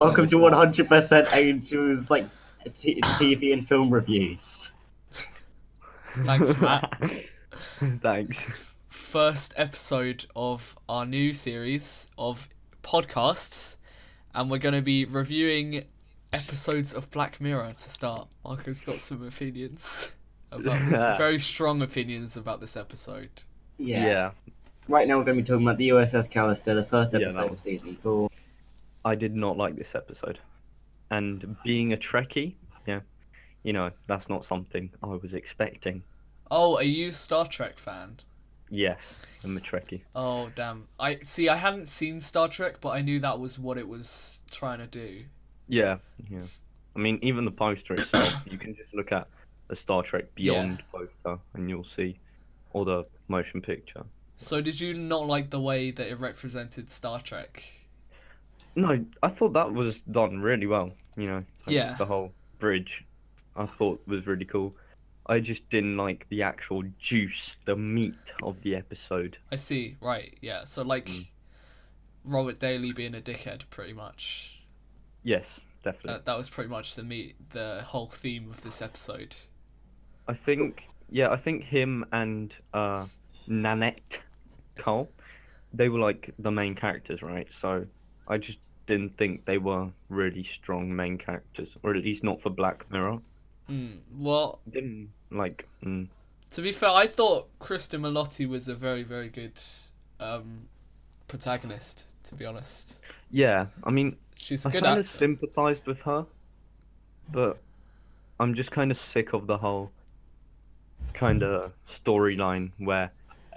Welcome to 100% Angels like TV and film reviews. Thanks, Matt. Thanks. First episode of our new series of podcasts, and we're going to be reviewing episodes of Black Mirror to start. Marco's got some opinions about this, very strong opinions about this episode. Yeah. Right now we're going to be talking about the USS Callister, the first episode of season 4. I did not like this episode. And being a Trekkie, that's not something I was expecting. Oh, are you a Star Trek fan? Yes, I'm a Trekkie. Oh, damn. I hadn't seen Star Trek, but I knew that was what it was trying to do. Yeah. I mean, even the poster itself, you can just look at the Star Trek Beyond poster and you'll see all the motion picture. So did you not like the way that it represented Star Trek? No, I thought that was done really well, Yeah. The whole bridge, I thought was really cool. I just didn't like the actual juice, the meat of the episode. I see, right, yeah. So, Robert Daly being a dickhead, pretty much. Yes, definitely. That was pretty much the whole theme of this episode. I think him and Nanette Cole, they were like the main characters, right? So I just didn't think they were really strong main characters, or at least not for Black Mirror. Well, Didn't like. To be fair, I thought Kristen Milotti was a very, very good protagonist, to be honest. Yeah, I mean, she's a I good kind actor. of sympathized with her, but I'm just kind of sick of the whole kind of storyline where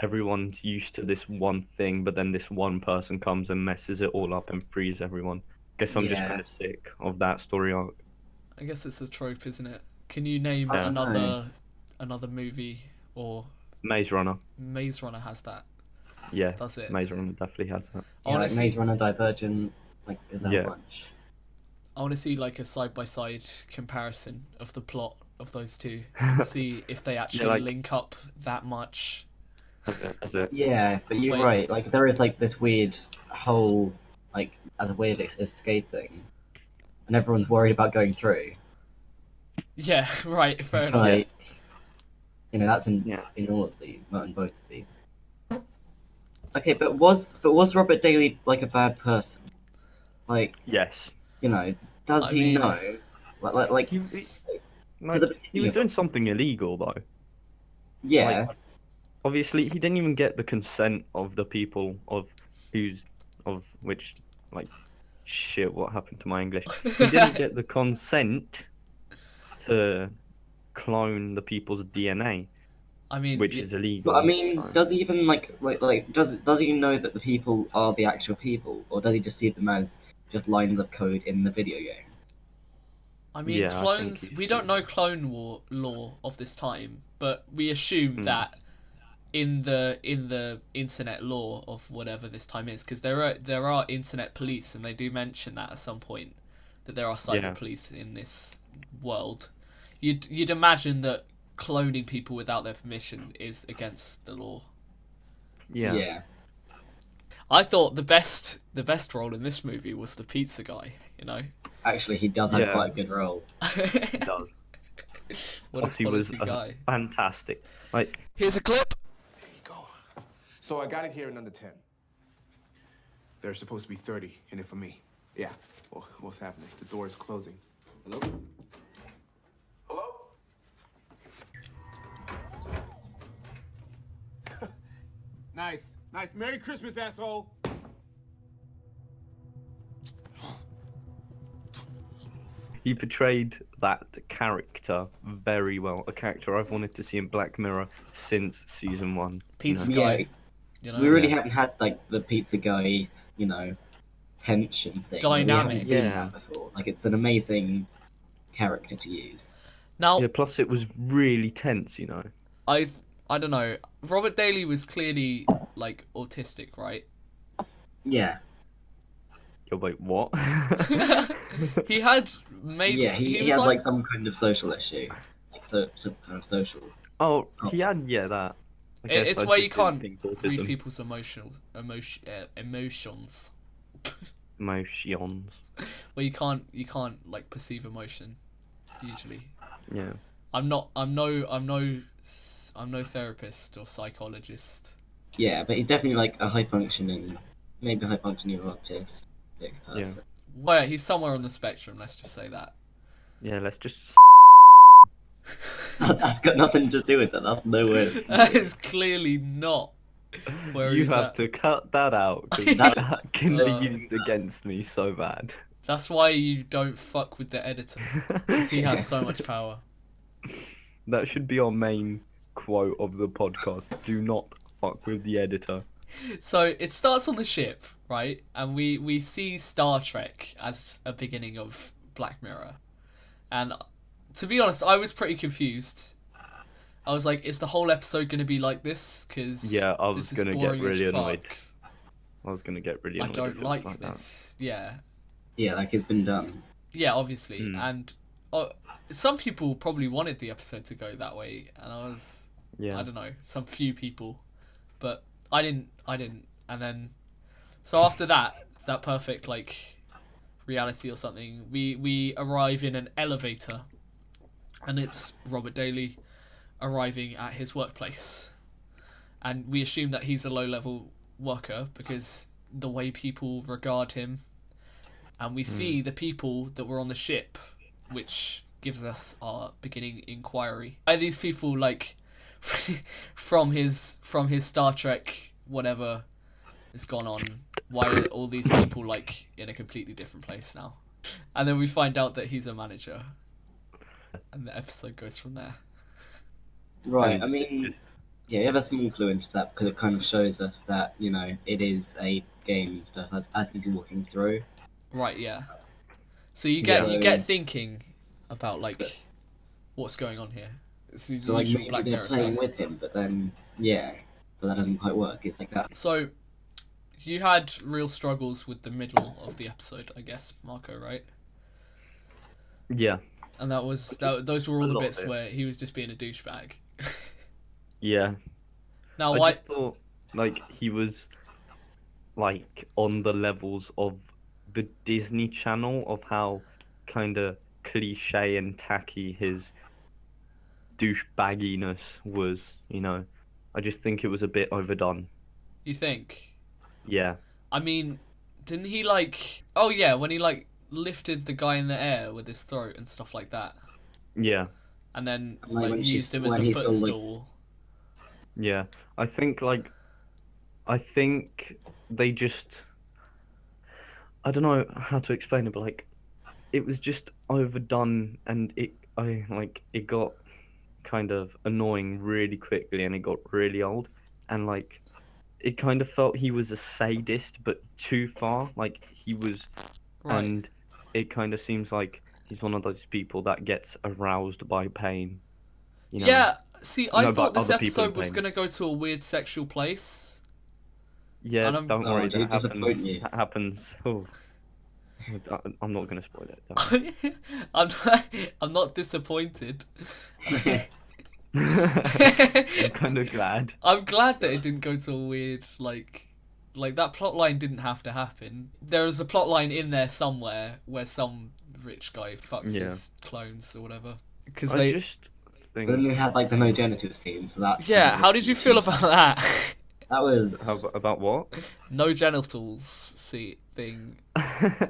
everyone's used to this one thing, but then this one person comes and messes it all up and frees everyone. Guess I'm just kind of sick of that story arc. I guess it's a trope, isn't it? Can you name another movie or Maze Runner? Maze Runner has that. Yeah, that's it. Maze Runner definitely has that. Yeah, like Maze Runner, Divergent, there's that bunch. I want to see a side-by-side comparison of the plot of those two and see if they actually link up that much. That's it. Yeah, but you're right. There is this weird hole, as a way of escaping, and everyone's worried about going through. Yeah, right. Fair enough. That's in all of these, not in both of these. Okay, but was Robert Daly a bad person? Yes. Does he know? He was doing something illegal though. Yeah. Obviously, he didn't even get the consent of the people shit, what happened to my English? He didn't get the consent to clone the people's DNA. I mean, which is illegal. But I mean, does he even does he know that the people are the actual people, or does he just see them as just lines of code in the video game? I mean, clones. We don't know clone law of this time, but we assume that in the internet law of whatever this time is, because there are internet police, and they do mention that at some point that there are cyber police in this world. You'd imagine that cloning people without their permission is against the law. Yeah. I thought the best role in this movie was the pizza guy. Actually, he does have quite a good role. He does. What a quality guy. Fantastic. Here's a clip. There you go. So I got it here in under 10. There's supposed to be 30 in it for me. Yeah. Well, what's happening? The door is closing. Hello? Hello? Nice. Merry Christmas, asshole. He portrayed that character very well. A character I've wanted to see in Black Mirror since season 1. Pizza guy. We really haven't had the pizza guy, tension thing. Dynamic. We haven't seen that before. It's an amazing character to use. Now, plus it was really tense, I don't know. Robert Daly was clearly autistic, right? Yeah. Wait, what? He had major. Yeah, he had some kind of social issue, some kind of social. Oh, he had that. It's where you can't read people's emotions. Emotions. Well, you can't like perceive emotion usually. Yeah. I'm no therapist or psychologist. Yeah, but he's definitely like a high functioning, maybe high functioning autistic person. Well, yeah, he's somewhere on the spectrum. Let's just say that. Yeah, let's just. That's got nothing to do with it. That's nowhere. That is clearly not where You he's have at. to cut that out, because that can be used against me so bad. That's why you don't fuck with the editor, because he has so much power. That should be our main quote of the podcast. Do not fuck with the editor. So it starts on the ship, right? And we see Star Trek as a beginning of Black Mirror. And to be honest, I was pretty confused. I was like, is the whole episode going to be like this? Because Yeah, I was going to get really annoyed. I was gonna get really I annoyed. don't if it like was that. this. Yeah. Yeah, like it's been done. Yeah, obviously. And some people probably wanted the episode to go that way. And I was, Yeah. I don't know, some few people. But I didn't. And then, so after that perfect, like, reality or something, we arrive in an elevator. And it's Robert Daly arriving at his workplace. And we assume that he's a low-level worker because the way people regard him. And we see the people that were on the ship, which gives us our beginning inquiry. Are these people, like, from his Star Trek whatever has gone on, why are all these people, like, in a completely different place now? And then we find out that he's a manager. And the episode goes from there. Right, I mean, yeah, you have a small clue into that because it kind of shows us that, you know, it is a game and stuff as he's walking through. Right, yeah. So you get thinking about, like, what's going on here. It's the So like usual maybe Black they're Mirror playing thing. with him, but then but that doesn't quite work. It's like that. So you had real struggles with the middle of the episode, I guess, Marco, right? Yeah. And those were all the lot of bits it. where he was just being a douchebag. Yeah. Now, I why? just thought, like, he was, like, on the levels of the Disney Channel of how kind of cliche and tacky his douchebagginess was, you know. I just think it was a bit overdone. You think? Yeah. I mean, didn't he, like... Oh, yeah, when he, like, lifted the guy in the air with his throat and stuff like that. Yeah. And then, Like, like, when used him as a he's still, like- footstool. Yeah. I think they just... I don't know how to explain it, but, like, it was just overdone, and it got kind of annoying really quickly, and it got really old, and, like, it kind of felt he was a sadist, but too far. Like, he was... Right. And it kind of seems like he's one of those people that gets aroused by pain. You know? Yeah, see, I No, thought but this other people in episode was pain. going to go to a weird sexual place. Yeah, And I'm- don't Oh, worry, did it that disappoint happens. you? That happens. Oh. I'm not going to spoil it. Don't worry. I'm not disappointed. I'm kind of glad. I'm glad that it didn't go to a weird, like that plot line didn't have to happen. There is a plot line in there somewhere where some rich guy fucks Yeah. his clones or whatever. Because I they... just But then think... they had like the no genitive scene, so that. Yeah, how did you feel about that? That was. About what? No genitals thing. I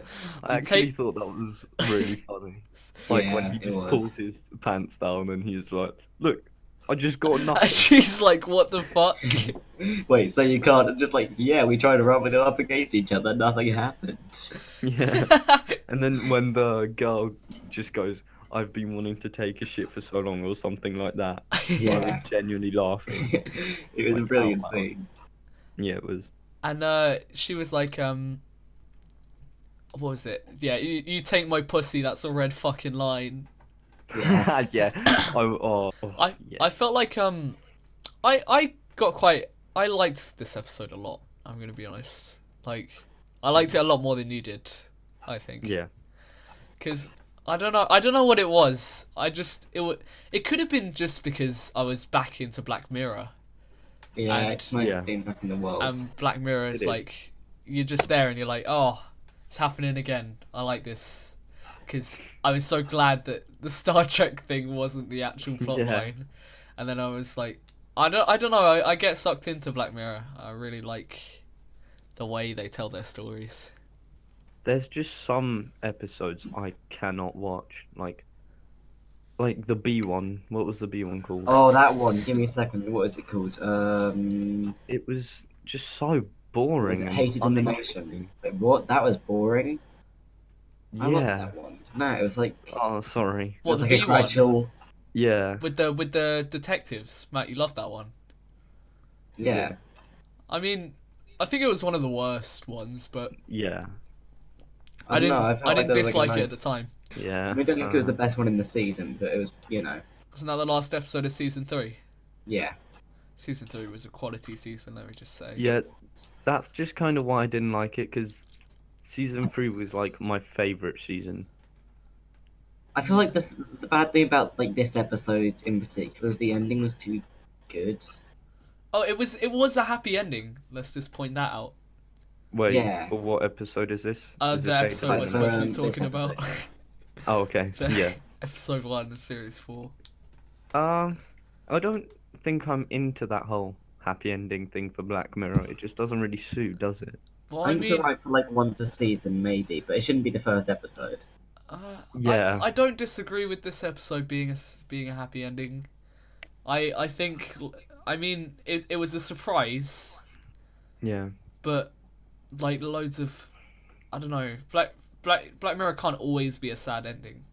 actually take- thought that was really funny. Like when Yeah, he it just was. pulls his pants down and he's like, "Look, I just got And nothing." she's like, what the fuck? Wait, so you can't just like we tried to rub them up against each other, nothing happened. Yeah. And then when the girl just goes, "I've been wanting to take a shit for so long," or something like that. I Yeah. was genuinely laughing. It was a Like, brilliant wow. scene. Yeah, it was. And she was like, what was it? Yeah, you take my pussy, that's a red fucking line. Yeah. Yeah. I yeah. felt like I got quite... I liked this episode a lot, I'm gonna be honest. Like, I liked it a lot more than you did, I think. Yeah. Because I don't know what it was. It could have been just because I was back into Black Mirror. Yeah, And- it's nice Yeah. being back in the world. And Black Mirror is It is. like, you're just there and you're like, oh, It's happening again. I like this. Because I was so glad that the Star Trek thing wasn't the actual plot line. And then I was like, I don't know, I get sucked into Black Mirror. I really like the way they tell their stories. There's just some episodes I cannot watch, like the B one. What was the B one called? Oh, that one. Give me a second. What is it called? It was just so boring. Was it and Hated in the Nation? Wait, what? That was boring. I loved Yeah. that one. No, it was like. Oh, sorry. It was What, like the a B quite one? chill. Yeah. With the detectives. Matt, you loved that one. Yeah. I mean, I think it was one of the worst ones, but Yeah. I don't know, I felt like didn't there was, dislike like, a it at the nice- time. Yeah. I mean, I don't think it was the best one in the season, but it was, you know. Wasn't that the last episode of season 3? Yeah. Season 3 was a quality season, let me just say. Yeah, that's just kind of why I didn't like it, because season 3 was like my favorite season. I feel like the bad thing about like this episode in particular is the ending was too good. Oh, it was a happy ending. Let's just point that out. Wait, Yeah. for what episode is this? Is The this episode we're Like, supposed to be this talking about. episode. Oh, okay. Yeah. Episode 1 of series 4. I don't think I'm into that whole happy ending thing for Black Mirror. It just doesn't really suit, does it? Well, I I think it's mean, alright for like once a season, maybe, but it shouldn't be the first episode. Yeah. I don't disagree with this episode being a happy ending. I think, I mean, it was a surprise, Yeah. but like loads of, I don't know, Black Mirror can't always be a sad ending.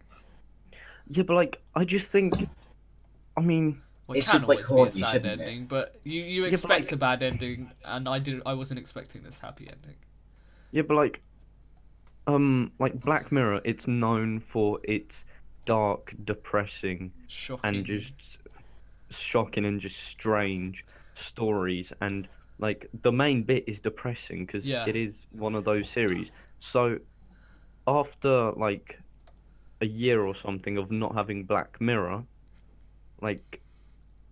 Yeah, but like, I just think, I mean, Well, it It can should, like, always be a haunt you, sad shouldn't it? ending, but you but, expect like- a bad ending, and I wasn't expecting this happy ending. yeah, but like Black Mirror, it's known for its dark, depressing, Shocking. and just shocking and just strange stories, and like the main bit is depressing because Yeah. it is one of those series. So after like a year or something of not having Black Mirror, like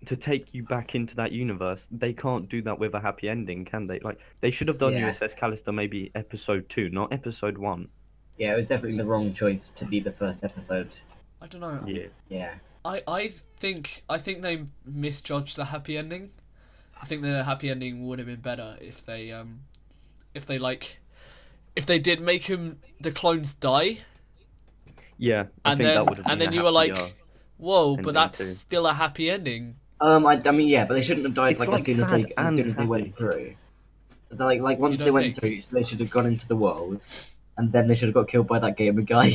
to take you back into that universe, they can't do that with a happy ending, can they? Like they should have done Yeah. USS Callister maybe episode 2, not episode 1. Yeah, it was definitely the wrong choice to be the first episode. I don't know. Yeah. Yeah. I think they misjudged the happy ending. I think the happy ending would have been better if they did make the clones die, Yeah, I and think then that would have been you a were like, happier whoa, ending but that's too. still a happy ending. I mean, yeah, but they shouldn't have died It's, like, like, as soon as sad they and went happy. through. Like once don't they went think? through, they should have gone into the world, and then they should have got killed by that gamer guy.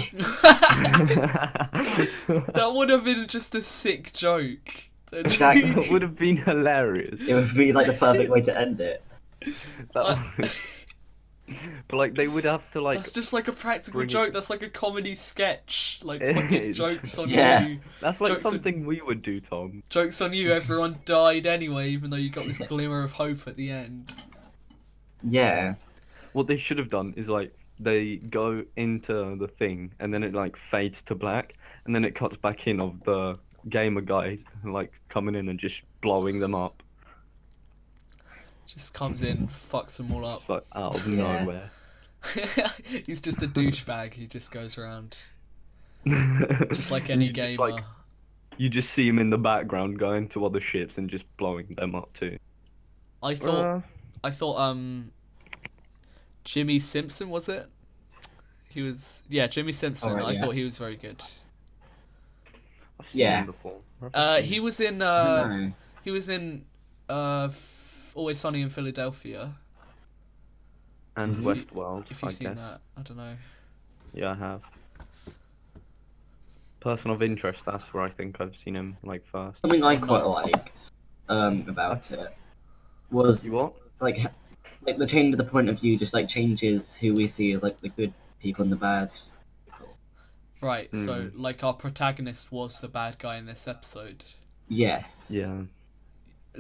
That would have been just a sick joke. Exactly. That would have been hilarious. It would be like the perfect way to end it. That would- But like they would have to like That's just like a practical bring it- joke. That's like a comedy sketch. Like It fucking is. jokes on Yeah. you. that's like jokes on- something we would do, Tom. Jokes on you. Everyone died anyway, even though you got this glimmer of hope at the end. Yeah. What they should have done is like they go into the thing and then it like fades to black and then it cuts back in of the gamer guys like coming in and just blowing them up. Just comes in, fucks them all up. It's like out of Yeah. nowhere. He's just a douchebag. He just goes around just like any You just, gamer. like, you just see him in the background going to other ships and just blowing them up too. I thought Jimmy Simpson, was it? He was, yeah, Jimmy Simpson. Alright, I yeah. thought he was very good. I've seen Yeah. him before. Where have I seen He him? was in No. he was in Always Sunny in Philadelphia. And if you- Westworld, If I you've seen guess. that, I don't know. Yeah, I have. Person of Interest, that's where I think I've seen him like first. Something I quite Nice. liked about it was You what? like the change of the point of view just like changes who we see as like the good people and the bad people. Right, so Hmm. like our protagonist was the bad guy in this episode. Yes. Yeah.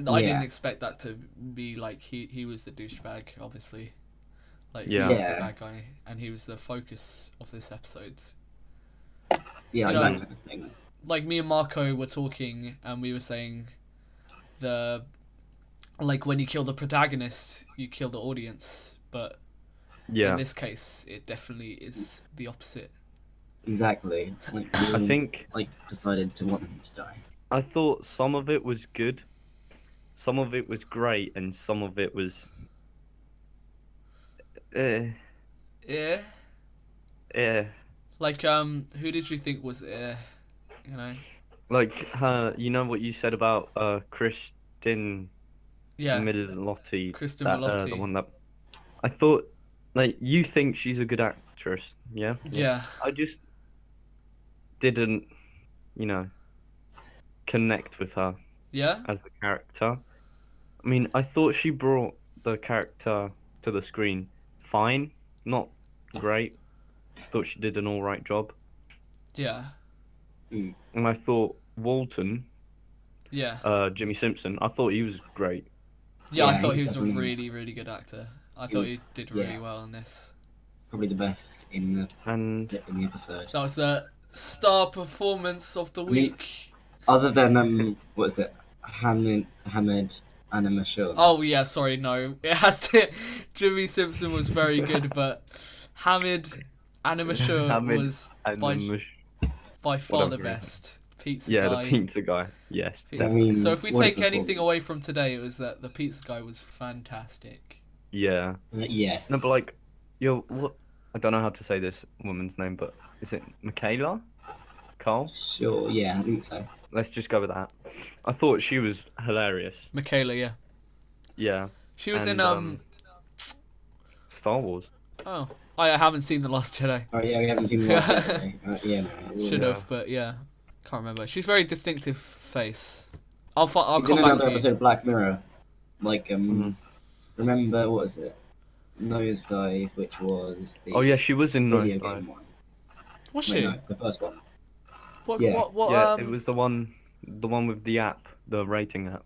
I Yeah. didn't expect that to be like he was the douchebag, obviously. Like Yeah. he was the Yeah. bad guy, and he was the focus of this episode. Yeah, You like know- that kind of thing. Like me and Marco were talking, and we were saying like when you kill the protagonist, you kill the audience, but Yeah. In this case, it definitely is the opposite. Exactly. Like, I think decided to want him to die. I thought some of it was good, some of it was great, and some of it was eh, Yeah. eh. Like, who did you think was you know? Like her, you know what you said about Kristen Yeah, Milotti, Kristen that the Milotti. one that I thought, like, you think she's a good actress, yeah? Yeah. I just didn't, you know, connect with her Yeah? as a character. I mean, I thought she brought the character to the screen fine, not great. Thought she did an all right job. Yeah. Mm. And I thought Walton, Yeah. Jimmy Simpson, I thought he was great. Yeah, I Yeah, thought he he was a definitely- really, really good actor. I He thought was- he did yeah. really well in this. Probably the best in the And episode. That was the star performance of the I mean- week. Other than what is it? Hamid and Michelle. Oh yeah, sorry, no. It has to. Jimmy Simpson was very good, but Hamid Animashur Hamid was and by, the Mush- by far the whatever. best. Pizza Yeah, guy. the pizza guy. Yes, Pi- definitely. mean, So if we what a take anything performance. away from today, it was that the pizza guy was fantastic. Yeah. Yes. No, but like, yo, what? I don't know how to say this woman's name, but is it Michaela? Carl? Sure. Yeah, I think so. Let's just go with that. I thought she was hilarious. Michaela, yeah. Yeah. She was And, in Star Wars. Oh, I haven't seen The Last Jedi. Oh yeah, we haven't seen the last Jedi. Yeah, no. Should Yeah. have, but yeah, can't remember. She's very distinctive face. I'll He's come in back another to you. episode of Black Mirror. Like Mhm. remember what was it? Nosedive, which was the Oh yeah, she was in video Nosedive. game one. Was Wait, she? no, the first one. What? Yeah. What? Yeah, it was the one with the app, the rating app.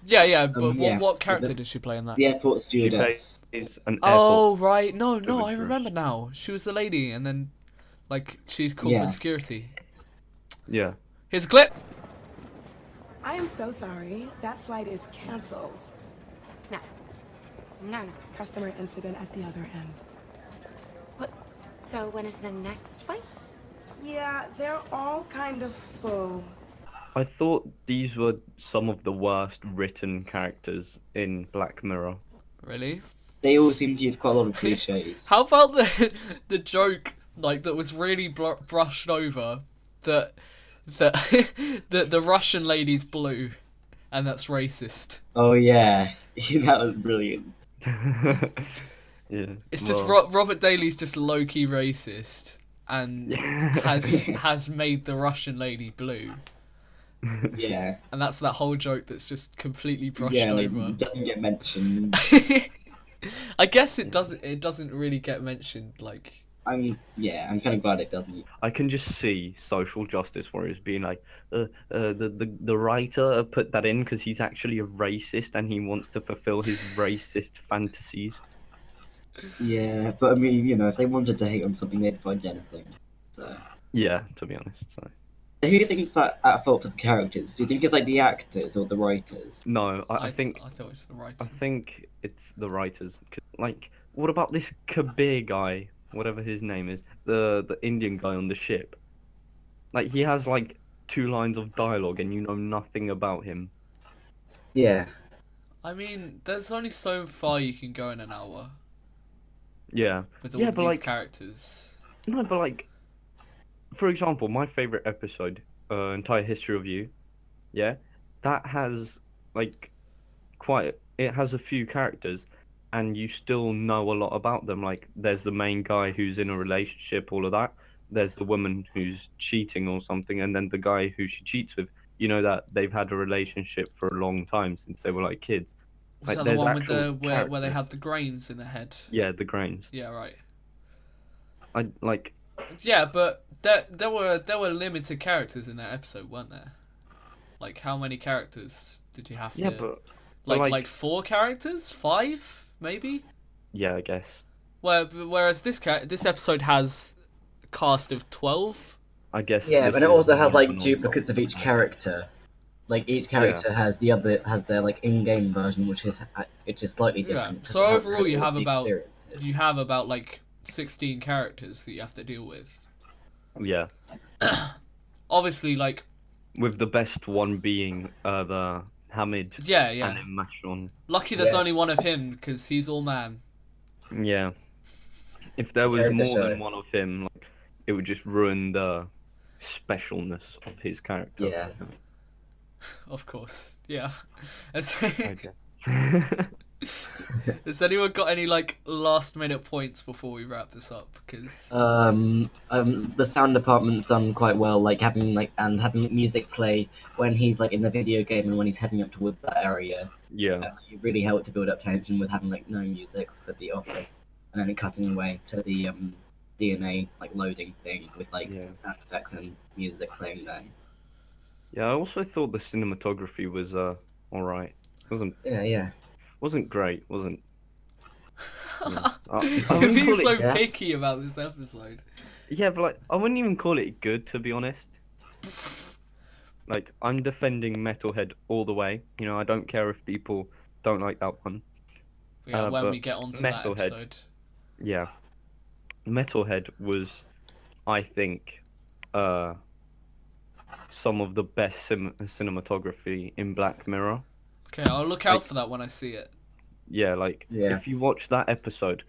Yeah. But yeah, what character the- did she play in that? The airport She stewardess. plays an Oh airport. right, no, I stewardess. remember now. She was the lady, and then like she's called Yeah. for security. Yeah. Here's a clip. I am so sorry. That flight is canceled. No. Customer incident at the other end. What? So when is the next flight? Yeah, they're all kind of full. I thought these were some of the worst written characters in Black Mirror. Really? They all seem to use quite a lot of cliches. How about the joke like that was really brushed over that the Russian lady's blue, and that's racist. Oh yeah, that was brilliant. Yeah. It's just well, Robert Daly's just low key racist and has made the Russian lady blue, Yeah, and that's that whole joke that's just completely brushed yeah, like, over. it doesn't get mentioned. I guess it doesn't really get mentioned. Like I'm kind of glad it doesn't. I can just see social justice warriors being like, the writer put that in because he's actually a racist and he wants to fulfill his racist fantasies. Yeah, but I mean, if they wanted to hate on something, they'd find anything. So, Yeah, to be honest. So. who do you think is at fault for the characters? Do you think it's like the actors or the writers? No, I think I thought it's the right. I think it's the writers. 'Cause, like, what about this Kabir guy, whatever his name is, the Indian guy on the ship? Like, he has like 2 lines of dialogue, and you know nothing about him. Yeah, I mean, there's only so far you can go in an hour Yeah. with all Yeah, of but, these like- characters. No, but like, for example, my favorite episode, Entire History of You, yeah, that has like it has a few characters, and you still know a lot about them. Like, there's the main guy who's in a relationship, all of that. There's the woman who's cheating or something, and then the guy who she cheats with. You know that they've had a relationship for a long time since they were like kids. Was Like, that the there's one with the actual where they characters. had the grains in their head? Yeah, the Grains. Yeah, right. I like. Yeah, but there were limited characters in that episode, weren't there? Like, how many characters did you have to? Yeah, but like 4 characters, 5 maybe. yeah, I guess. Whereas this episode has a cast of 12. I guess. yeah, this but it is also has more like of an duplicates of each character. like each character has their like in-game version, which is slightly different. So overall, you have experiences. about like 16 characters that you have to deal with. Yeah. Obviously, like with the best one being the Hamid. Yeah. And then Mashron. Lucky there's only one of him because he's all man. Yeah. If there was more than one of him, like, it would just ruin the specialness of his character. Yeah. Of course. Yeah. Okay. Has anyone got any like last minute points before we wrap this up? Because the sound department's done quite well, like having music play when he's like in the video game and when he's heading up towards that area. Yeah. It really helped to build up tension with having like no music for the office, and then cutting away to the DNA like loading thing with like sound effects and music playing there. Yeah, I also thought the cinematography was alright. Wasn't great, wasn't. You're being so picky about this episode. Yeah, but like I wouldn't even call it good, to be honest. Like, I'm defending Metalhead all the way. You know, I don't care if people don't like that one. Yeah, when we get onto that episode. Yeah. Metalhead was, I think, some of the best cinematography in Black Mirror. Okay, I'll look out for that when I see it. Yeah, if you watch that episode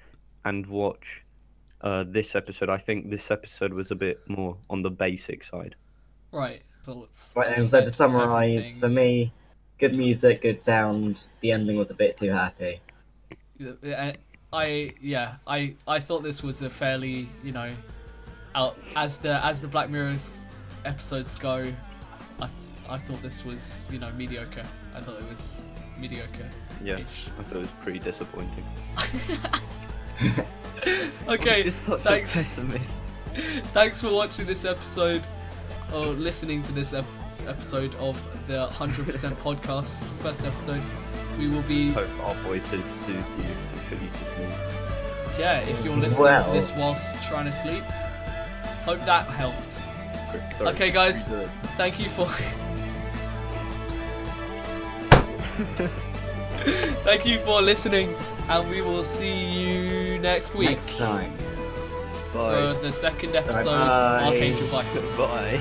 and watch this episode, I think this episode was a bit more on the basic side. Right. Right, and so to summarise, for me, good music, good sound. The ending was a bit too happy. I thought this was a fairly, you know, as the Black Mirror's episodes go, I thought this was, you know, mediocre. I thought it was mediocre. Yeah, I thought it was pretty disappointing. Okay, thanks. Thanks for watching this episode, or listening to this episode of the 100% podcast, first episode. We will be... Hope our voices soothe you and put you to sleep. Yeah, if you're listening to this whilst trying to sleep, hope that helped. Okay, guys, thank you for... Thank you for listening, and we will see you next week. Next time. For the second episode, Archangel. Bye. Bye.